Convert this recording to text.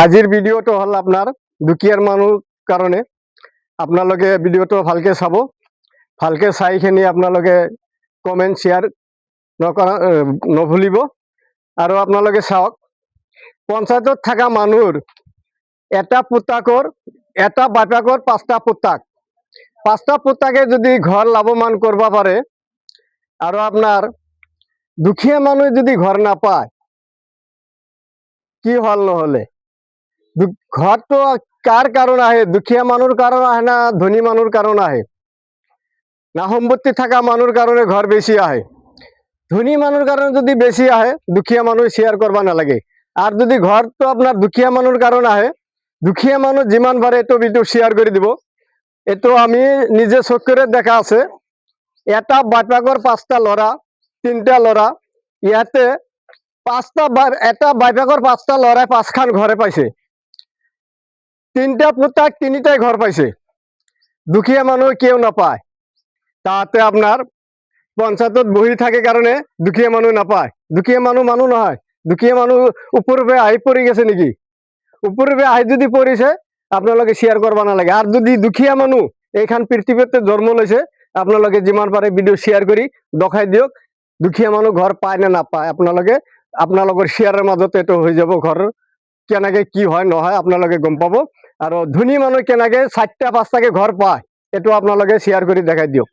আজিৰ ভিডিঅ'টো হ'ল আপোনাৰ দুখীয়াৰ মানুহ কাৰণে। আপোনালোকে ভিডিঅ'টো ভালকে চাব, ভালকে চাইখিনি আপোনালোকে কমেণ্ট শ্বেয়াৰ নভুলিব। আৰু আপোনালোকে চাওক, পঞ্চায়তত থকা মানুহৰ এটা পুতাকৰ এটা বাপেকৰ পাঁচটা পুতাকে যদি ঘৰ লাভৱান কৰিব পাৰে, আৰু আপোনাৰ দুখীয়া মানুহে যদি ঘৰ নাপায়, কি হল নহলে? ঘৰটো কাৰ কাৰণ আহে? দুখীয়া মানুহৰ কাৰণ আহে না ধনী মানুহৰ কাৰণ আহে? না সম্পত্তি থকা মানুহৰ কাৰণে ঘৰ বেছি আহে? ধনী মানুহৰ কাৰণে যদি বেছি আহে, দুখীয়া মানুহ শ্বেয়াৰ কৰিব নালাগে। আৰু যদি ঘৰটো আপোনাৰ দুখীয়া মানুহৰ কাৰণ আহে, দুখীয়া মানুহ যিমান পাৰে এইটো ভিডিঅ শ্বেয়াৰ কৰি দিব। এইটো আমি নিজে চকুৰে দেখা আছে। এটা বাপেকৰ পাঁচটা ল'ৰা, তিনটা ল'ৰা, ইয়াতে এটা বাপেকৰ পাঁচটা ল'ৰাই পাঁচখন ঘৰে পাইছে। তিনটা পুতাক তিনিটাই ঘৰ পাইছে। দুখীয়া মানুহ কেউ নাপায়। তাতে আপনাৰ পঞ্চায়তত বহি থাকে কাৰণে দুখীয়া মানুহ নাপায়। দুখীয়া মানুহ নহয়, দুখীয়া মানুহ ওপৰৰ আহি পৰি গেছে নেকি? ওপৰৰ আহি যদি পৰিছে, আপোনালোকে শ্বেয়াৰ কৰিব নালাগে। আৰ যদি দুখীয়া মানুহ এইখান পৃথিৱীতে জন্ম লৈছে, আপোনালোকে যিমান পাৰে ভিডিঅ শ্বেয়াৰ কৰি দেখাই দিয়ক দুখীয়া মানুহ ঘৰ পায় নে নাপায়। আপোনালোকৰ শ্বেয়াৰৰ মাজতে এইটো হৈ যাব। ঘৰ কেনেকে কি হয় নহয় আপোনালোকে গম পাব। আৰু ধনী মানুহ কেনেকে 4টা 5টাকে ঘৰ পায়, এইটো আপোনালোকে শ্বেয়াৰ কৰি দেখাই দিয়ক।